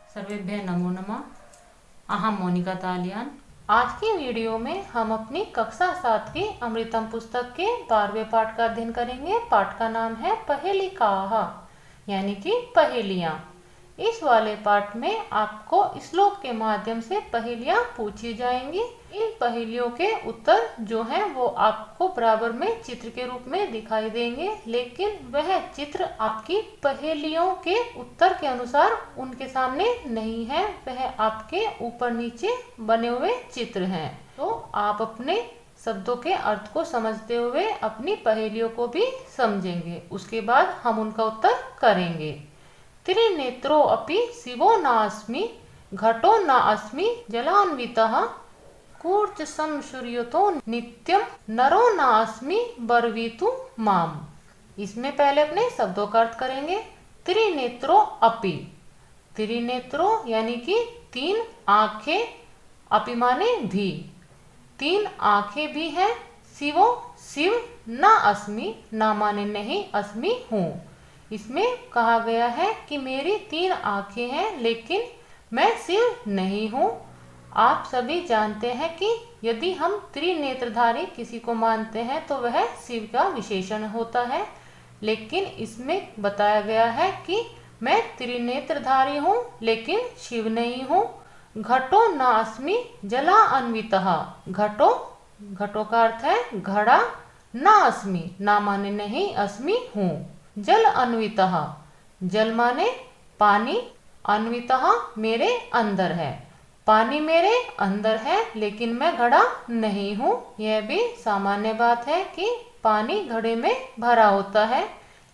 सर्वेभ्यः नमो नमः। अहम मोनिका तालियान। आज की वीडियो में हम अपनी कक्षा 7 की अमृतम पुस्तक के 12वें पाठ का अध्ययन करेंगे। पाठ का नाम है पहेलिकाः, यानी कि पहेलियाँ। इस वाले पाठ में आपको श्लोक के माध्यम से पहेलियाँ पूछी जाएंगी। इन पहेलियों के उत्तर जो हैं वो आपको बराबर में चित्र के रूप में दिखाई देंगे, लेकिन वह चित्र आपकी पहेलियों के उत्तर के अनुसार उनके सामने नहीं है, वह आपके ऊपर नीचे बने हुए चित्र हैं। तो आप अपने शब्दों के अर्थ को समझते हुए अपनी पहेलियों को भी समझेंगे, उसके बाद हम उनका उत्तर करेंगे। त्रिनेत्रो अपि शिवो नास्मि, घटो न अस्मि जलान्वितः, कूर्चसं सूर्यतो नित्यं, नरो नास्मि बर्वितु माम। इसमें पहले अपने शब्दों का अर्थ करेंगे। त्रिनेत्रो अपि, त्रिनेत्रो यानी कि तीन आंखें, अपि माने भी, तीन आंखें भी हैं। शिवो शिव, न अस्मि, न माने नहीं, अस्मि हूँ। इसमें कहा गया है कि मेरी तीन आंखें हैं लेकिन मैं शिव नहीं हूँ। आप सभी जानते हैं कि यदि हम त्रिनेत्रधारी किसी को मानते हैं तो वह शिव का विशेषण होता है, लेकिन इसमें बताया गया है कि मैं त्रिनेत्रधारी हूँ लेकिन शिव नहीं हूँ। घटो नास्मि जला अन्वितः, घटो, घटो का अर्थ है घड़ा, ना अस्मि, ना माने नहीं, अस्मि हूँ। जल अन्वितः, जल माने पानी, अन्वितः मेरे अंदर है, पानी मेरे अंदर है लेकिन मैं घड़ा नहीं हूँ। यह भी सामान्य बात है कि पानी घड़े में भरा होता है,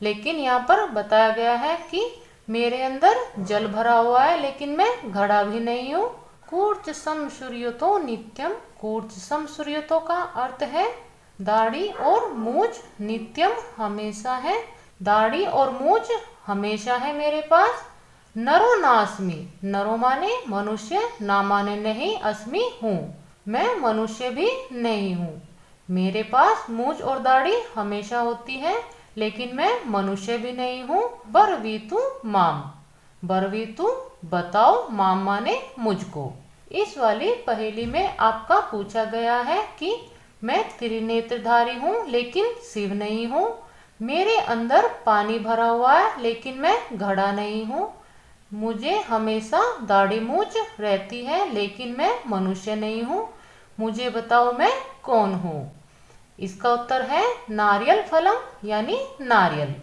लेकिन यहाँ पर बताया गया है कि मेरे अंदर जल भरा हुआ है लेकिन मैं घड़ा भी नहीं हूँ। कूर्चसम सूर्यतो नित्यम, कूर्चसम सूर्यतो का अर्थ है दाढ़ी और मूछ, नित्यम हमेशा है, दाढ़ी और मूछ हमेशा है मेरे पास। नरो नास्मि, नरो माने मनुष्य, ना माने नहीं, अस्मि हूँ, मैं मनुष्य भी नहीं हूँ। मेरे पास मूछ और दाढ़ी हमेशा होती है लेकिन मैं मनुष्य भी नहीं हूँ। बर्वितु माम, बर्वितु बताओ, माम माने मुझको। इस वाली पहेली में आपका पूछा गया है कि मैं त्रिनेत्रधारी हूँ लेकिन शिव नहीं हूँ, मेरे अंदर पानी भरा हुआ है लेकिन मैं घड़ा नहीं हूँ, मुझे हमेशा दाढ़ी मूछ रहती है लेकिन मैं मनुष्य नहीं हूँ, मुझे बताओ मैं कौन हूँ। इसका उत्तर है नारियल फलम, यानी नारियल।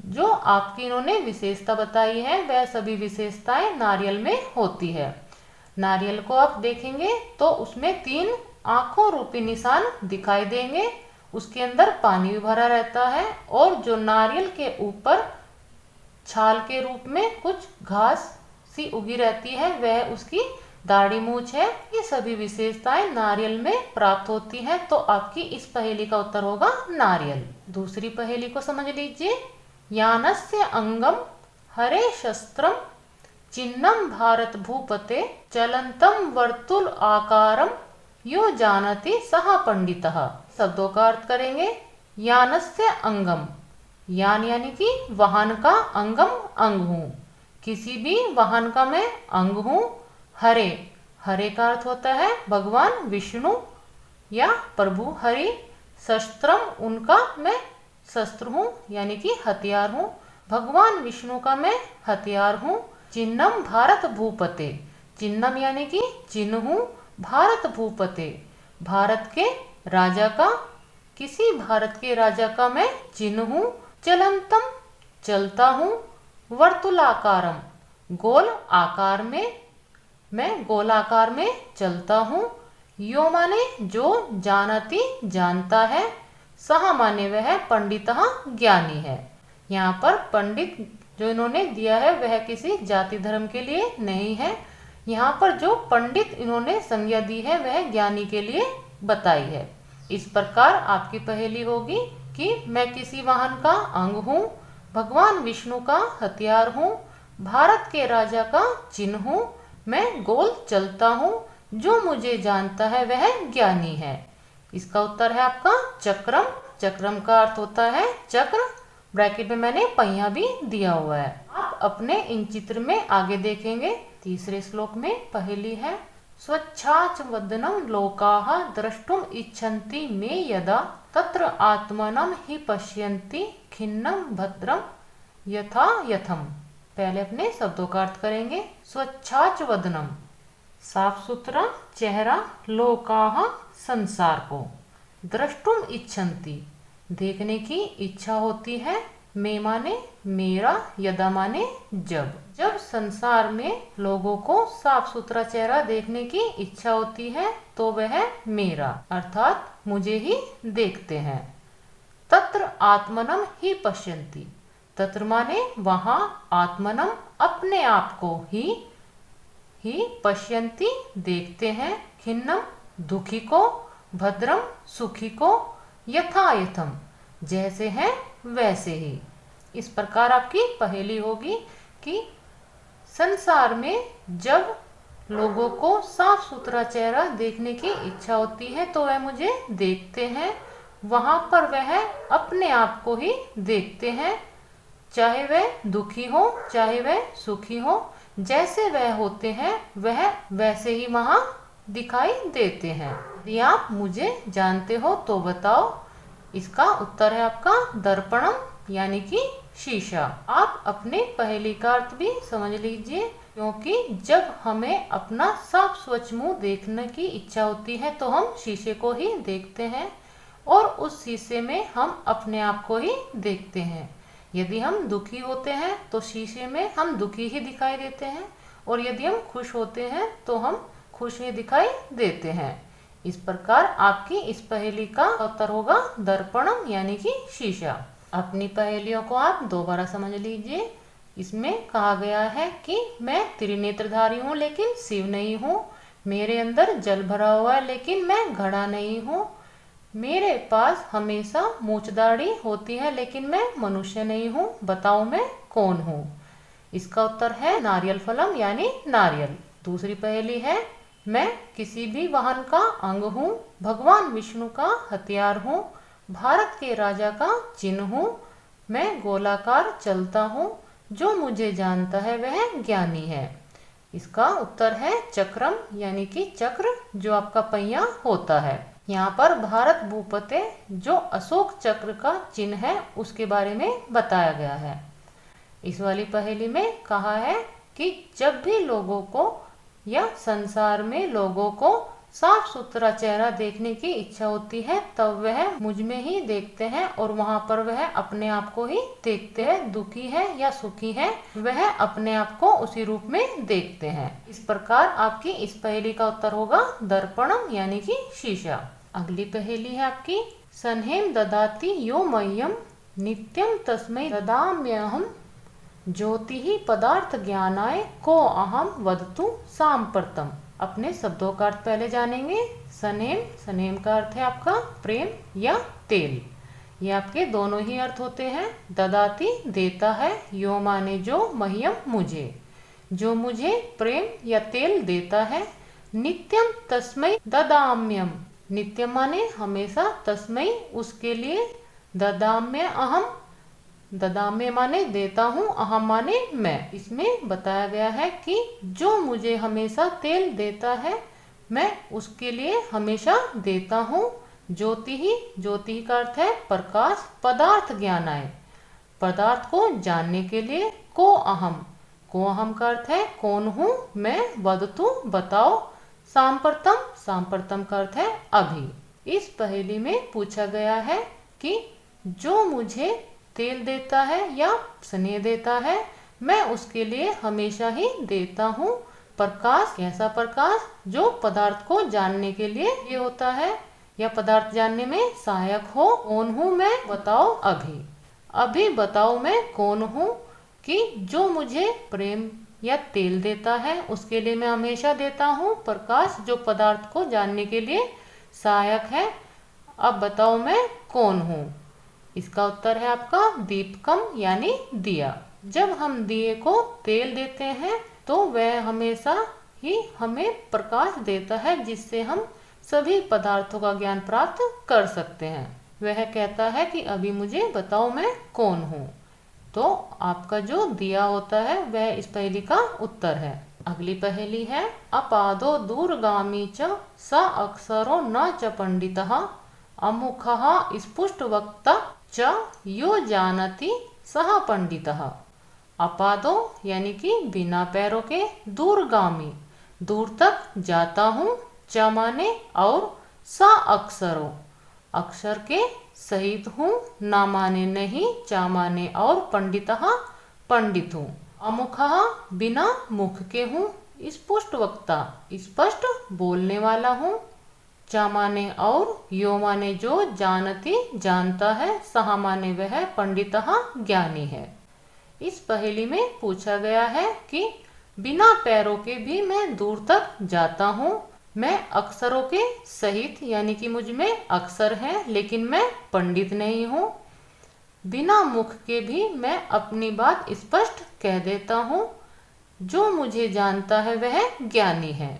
जो आपकी इन्होंने विशेषता बताई है वह सभी विशेषताएं नारियल में होती है। नारियल को आप देखेंगे तो उसमें तीन आंखों रूपी निशान दिखाई देंगे, उसके अंदर पानी भी भरा रहता है और जो नारियल के ऊपर छाल के रूप में कुछ घास सी उगी रहती है वह उसकी दाढ़ी मूछ है। ये सभी विशेषताएं नारियल में प्राप्त होती हैं, तो आपकी इस पहेली का उत्तर होगा नारियल। दूसरी पहेली को समझ लीजिए। यानस्य अंगम हरे शस्त्रम, चिन्हम भारत भूपते, चलंतम वर्तुल आकारम, यो जानति सह पंडितः। शब्दों का अर्थ करेंगे। यानस्य अंगम, यान यानी कि वाहन का, अंगम अंग हूँ, किसी भी वाहन का मैं अंग हूँ। हरे, हरे का अर्थ होता है भगवान विष्णु या प्रभु हरि। शस्त्रम, उनका मैं शस्त्र हूँ यानी कि हथियार हूँ, भगवान विष्णु का मैं हथियार हूँ। चिन्हम भारत भूपते, चिन्हम यानी कि चिन्ह हूँ, भारत भूपते भारत के राजा का, किसी भारत के राजा का मैं चिन्ह हूँ। चलंतम, चलता हूँ। वर्तुलाकारम, गोल आकार में, मैं गोल आकार में चलता हूँ। यो माने जो, जानती जानता है, सह माने वह पंडितः ज्ञानी है। यहाँ पर पंडित जो इन्होंने दिया है वह किसी जाति धर्म के लिए नहीं है, यहाँ पर जो पंडित इन्होंने संज्ञा दी है वह ज्ञानी के लिए बताई है। इस प्रकार आपकी पहेली होगी कि मैं किसी वाहन का अंग हूँ, भगवान विष्णु का हथियार हूँ, भारत के राजा का चिन्ह हूँ, मैं गोल चलता हूँ, जो मुझे जानता है वह ज्ञानी है। इसका उत्तर है आपका चक्रम। चक्रम का अर्थ होता है चक्र, ब्रैकेट में मैंने पहिया भी दिया हुआ है। आप अपने इन चित्र में आगे देखेंगे तीसरे श्लोक में पहेली है, स्वच्छाच वदनं लोकाः द्रष्टुम इच्छन्ति मे यदा तत्र आत्मनं हि पश्यन्ति खिन्नं भद्रम यथा यथम। पहले अपने शब्दों का अर्थ करेंगे। स्वच्छाच वदनम, साफ सुथरा चेहरा, लोकाः संसार को, द्रष्टुम इच्छन्ति देखने की इच्छा होती है, मैं माने मेरा, यदा माने जब। जब संसार में लोगों को साफ सुथरा चेहरा देखने की इच्छा होती है तो वह मेरा अर्थात मुझे ही देखते हैं। तत्र आत्मनम ही पश्यन्ति, तत्र माने वहां, आत्मनम अपने आप को ही पश्यन्ति देखते हैं, खिन्नम दुखी को, भद्रम सुखी को, यथा यथम जैसे हैं वैसे ही। इस प्रकार आपकी पहेली होगी कि संसार में जब लोगों को साफ सुथरा चेहरा देखने की इच्छा होती है तो वह मुझे देखते हैं, वहां पर वह अपने आप को ही देखते हैं, चाहे वह दुखी हो चाहे वह सुखी हो, जैसे वह होते हैं वह वैसे ही वहां दिखाई देते हैं। यदि आप मुझे जानते हो तो बताओ। इसका उत्तर है आपका दर्पणम यानी कि शीशा। आप अपने पहेली का अर्थ भी समझ लीजिए, क्योंकि जब हमें अपना साफ स्वच्छ मुंह देखने की इच्छा होती है तो हम शीशे को ही देखते हैं और उस शीशे में हम अपने आप को ही देखते हैं। यदि हम दुखी होते हैं तो शीशे में हम दुखी ही दिखाई देते हैं और यदि हम खुश होते हैं तो हम खुश ही दिखाई देते हैं। इस प्रकार आपकी इस पहेली का उत्तर होगा दर्पणम यानी कि शीशा। अपनी पहेलियों को आप दोबारा समझ लीजिए। इसमें कहा गया है कि मैं त्रिनेत्रधारी हूँ लेकिन शिव नहीं हूँ, मेरे अंदर जल भरा हुआ है लेकिन मैं घड़ा नहीं हूँ, मेरे पास हमेशा मूंछ दाढ़ी होती है लेकिन मैं मनुष्य नहीं हूँ, बताओ मैं कौन हूँ। इसका उत्तर है नारियल फलम यानी नारियल। दूसरी पहेली है, मैं किसी भी वाहन का अंग हूँ, भगवान विष्णु का हथियार हूँ, भारत के राजा का चिन्ह हूँ, मैं गोलाकार चलता हूँ, जो मुझे जानता है वह ज्ञानी है। इसका उत्तर है चक्रम यानी कि चक्र, जो आपका पहिया होता है। यहाँ पर भारत भूपते जो अशोक चक्र का चिन्ह है उसके बारे में बताया गया है। इस वाली पहेली में कहा है कि जब भी लोगों को या संसार में लोगों को साफ सुथरा चेहरा देखने की इच्छा होती है तब वह मुझ में ही देखते हैं और वहां पर वह अपने आप को ही देखते हैं, दुखी है या सुखी है वह अपने आप को उसी रूप में देखते हैं। इस प्रकार आपकी इस पहेली का उत्तर होगा दर्पणम यानी कि शीशा। अगली पहेली है आपकी, सन्हेम ददाति यो मह्यम नित्यम तस्मै ददाम्यहम ज्योति ही पदार्थ ज्ञानाय को अहम वदतु सांप्रतम। अपने शब्दों का अर्थ पहले जानेंगे। सनेम, सनेम का अर्थ है आपका प्रेम या तेल। ये आपके दोनों ही अर्थ होते हैं। ददाती देता है, यो माने जो, मह्यम मुझे, जो मुझे प्रेम या तेल देता है। नित्यम तस्मै ददाम्यम, नित्यम माने हमेशा, तस्मै उसके लिए, ददाम्य अहम, ददाम्य माने देता हूँ, अहम माने मैं। इसमें बताया गया है कि जो मुझे हमेशा तेल देता है मैं उसके लिए हमेशा देता हूँ। ज्योति ही, ज्योति का अर्थ है प्रकाश, पदार्थ ज्ञानाय, पदार्थ को जानने के लिए। को अहम का अर्थ है कौन हूँ मैं। वदतु बताओ। सांप्रतम, सांप्रतम का अर्थ है अभी। इस पहेली में पूछा गया है कि जो मुझे तेल देता है या स्नेह देता है मैं उसके लिए हमेशा ही देता हूँ प्रकाश। कैसा प्रकाश? जो पदार्थ को जानने के लिए ये होता है या पदार्थ जानने में सहायक हो। कौन हूँ मैं? बताओ अभी। अभी बताओ मैं कौन हूँ कि जो मुझे प्रेम या तेल देता है उसके लिए मैं हमेशा देता हूँ प्रकाश, जो पदार्थ को जानने के लिए सहायक है। अब बताओ मैं कौन हूँ। इसका उत्तर है आपका दीपकम यानी दिया। जब हम दिए को तेल देते हैं तो वह हमेशा ही हमें प्रकाश देता है जिससे हम सभी पदार्थों का ज्ञान प्राप्त कर सकते हैं। वह कहता है कि अभी मुझे बताओ मैं कौन हूँ। तो आपका जो दिया होता है वह इस पहेली का उत्तर है। अगली पहेली है, अपादो दूरगामी च स अक्षरो न च पंडितः अमुखः स्पुष्टवक्ता च यो जानति सह पंडितः। अपादो यानी कि बिना पैरों के, दूरगामी दूर तक जाता हूँ, च माने और, स अक्षरों अक्षर के सहित हूँ, ना माने नहीं, चा माने और, पंडितः पंडित हूँ। अमुखः बिना मुख के हूँ, स्पुष्ट वक्ता स्पष्ट बोलने वाला हूँ, चा माने और, यो माने जो, जानती जानता है, सहा माने वह, पंडितः ज्ञानी है। इस पहेली में पूछा गया है कि बिना पैरों के भी मैं दूर तक जाता हूँ, मैं अक्षरों के सहित यानी कि मुझ में अक्षर हैं लेकिन मैं पंडित नहीं हूँ, बिना मुख के भी मैं अपनी बात स्पष्ट कह देता हूँ, जो मुझे जानता है वह ज्ञानी है।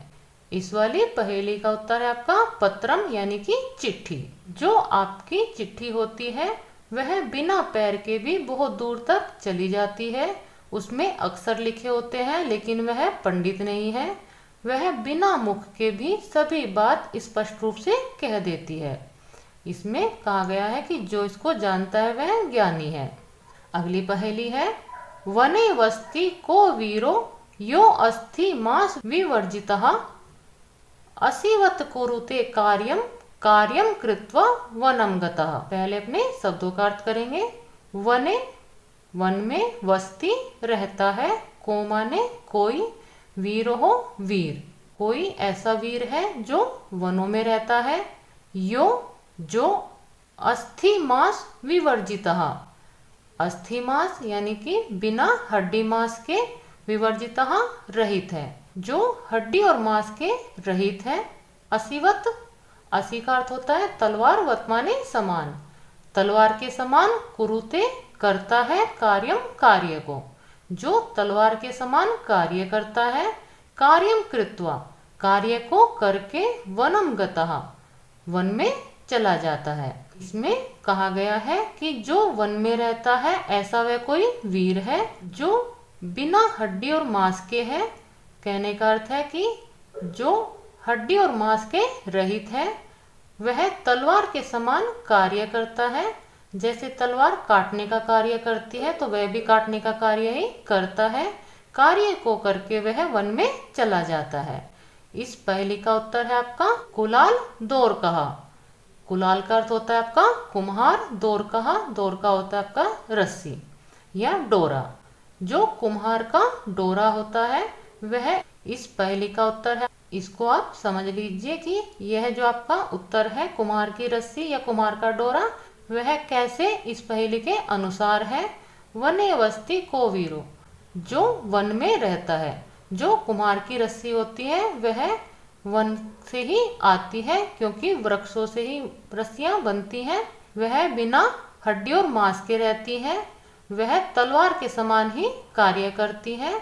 इस वाली पहेली का उत्तर है आपका पत्रम यानी कि चिट्ठी। जो आपकी चिट्ठी होती है वह बिना पैर के भी बहुत दूर तक चली जाती है, उसमें अक्षर लिखे होते हैं लेकिन वह पंडित नहीं है, वह बिना मुख के भी सभी बात स्पष्ट रूप से कह देती है। इसमें कहा गया है कि जो इसको जानता है वह ज्ञानी है। अगली पहेली है, वने वस्ति को वीरो यो अस्थि मास विवर्जितः असीवत कुरुते कार्यम कार्यम कृत्वा वनम गतः। पहले अपने शब्दों का अर्थ करेंगे। वने वन में, वस्ति रहता है, को माने कोई, वीर हो वीर कोई ऐसा वीर है जो वनों में रहता है, यो जो अस्थि मांस विवर्जितः अस्थि मांस यानी कि बिना हड्डी मांस के, विवर्जितः रहित है, जो हड्डी और मांस के रहित है। असीवत असी का अर्थ होता है तलवार, वत माने समान, तलवार के समान, कुरुते करता है, कार्यम कार्य को, जो तलवार के समान कार्य करता है, कार्यम कृत्वा कार्य को करके, वनम गतः वन में चला जाता है। इसमें कहा गया है कि जो वन में रहता है ऐसा वह कोई वीर है जो बिना हड्डी और मांस के है। कहने का अर्थ है कि जो हड्डी और मांस के रहित है वह तलवार के समान कार्य करता है। जैसे तलवार काटने का कार्य करती है तो वह भी काटने का कार्य ही करता है, कार्य को करके वह वन में चला जाता है। इस पहेली का उत्तर है आपका कुलाल दौर कहा। कुलाल का अर्थ होता है आपका कुम्हार, दौर कहा, दौर का होता है आपका रस्सी या डोरा। जो कुम्हार का डोरा होता है वह इस पहेली का उत्तर है। इसको आप समझ लीजिए कि यह जो आपका उत्तर है कुम्हार की रस्सी या कुम्हार का डोरा, वह कैसे इस पहेली के अनुसार है। वने वस्ति को वीरो, जो वन में रहता है, जो कुम्हार की रस्सी होती है वह वन से ही आती है क्योंकि वृक्षों से ही रस्सियां बनती हैं। वह बिना हड्डी और मांस के रहती है, वह तलवार के समान ही कार्य करती है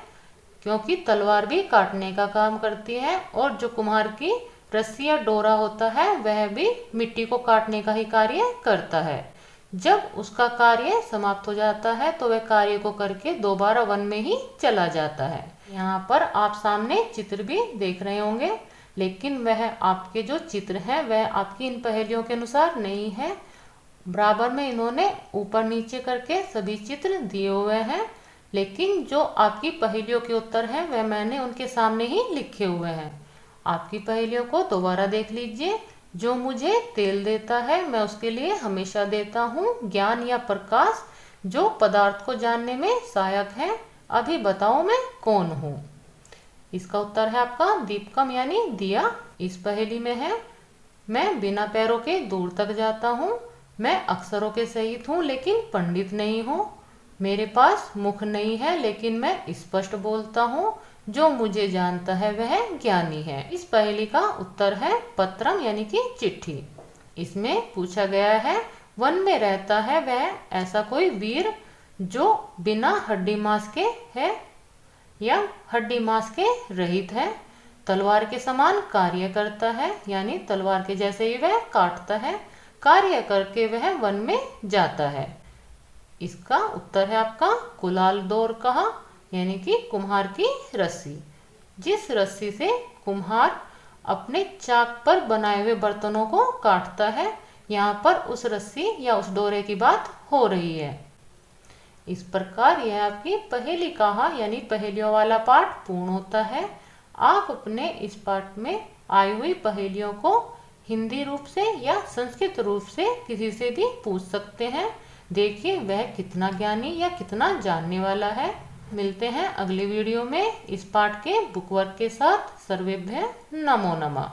क्योंकि तलवार भी काटने का काम करती है, और जो कुम्हार की रस्सी या डोरा होता है वह भी मिट्टी को काटने का ही कार्य करता है। जब उसका कार्य समाप्त हो जाता है तो वह कार्य को करके दोबारा वन में ही चला जाता है। यहाँ पर आप सामने चित्र भी देख रहे होंगे, लेकिन वह आपके जो चित्र हैं वह आपकी इन पहेलियों के अनुसार नहीं है। बराबर में इन्होंने ऊपर नीचे करके सभी चित्र दिए हुए हैं, लेकिन जो आपकी पहेलियों के उत्तर हैं वह मैंने उनके सामने ही लिखे हुए हैं। आपकी पहेलियों को दोबारा देख लीजिए। जो मुझे तेल देता है मैं उसके लिए हमेशा देता हूँ ज्ञान या प्रकाश, जो पदार्थ को जानने में सहायक है, अभी बताओ मैं कौन हूँ। इसका उत्तर है आपका दीपकम यानी दिया। इस पहेली में है, मैं बिना पैरों के दूर तक जाता हूँ, मैं अक्षरों के सहित हूँ लेकिन पंडित नहीं हूँ, मेरे पास मुख नहीं है लेकिन मैं स्पष्ट बोलता हूँ, जो मुझे जानता है वह ज्ञानी है। इस पहेली का उत्तर है पत्रम यानी कि चिट्ठी। इसमें पूछा गया है वन में रहता है वह ऐसा कोई वीर जो बिना हड्डी मांस के है या हड्डी मांस के रहित है, तलवार के समान कार्य करता है यानी तलवार के जैसे ही वह काटता है, कार्य करके वह वन में जाता है। इसका उत्तर है आपका कुलाल दौर कहा यानी कि कुम्हार की रस्सी। जिस रस्सी से कुम्हार अपने चाक पर बनाए हुए बर्तनों को काटता है, यहाँ पर उस रस्सी या उस डोरे की बात हो रही है। इस प्रकार यह आपकी पहेली कहा यानी पहेलियों वाला पाठ पूर्ण होता है। आप अपने इस पाठ में आई हुई पहेलियों को हिंदी रूप से या संस्कृत रूप से किसी से भी पूछ सकते हैं। देखिए वह कितना ज्ञानी या कितना जानने वाला है। मिलते हैं अगले वीडियो में इस पाठ के बुक वर्क के साथ। सर्वेभ्य नमो नमः।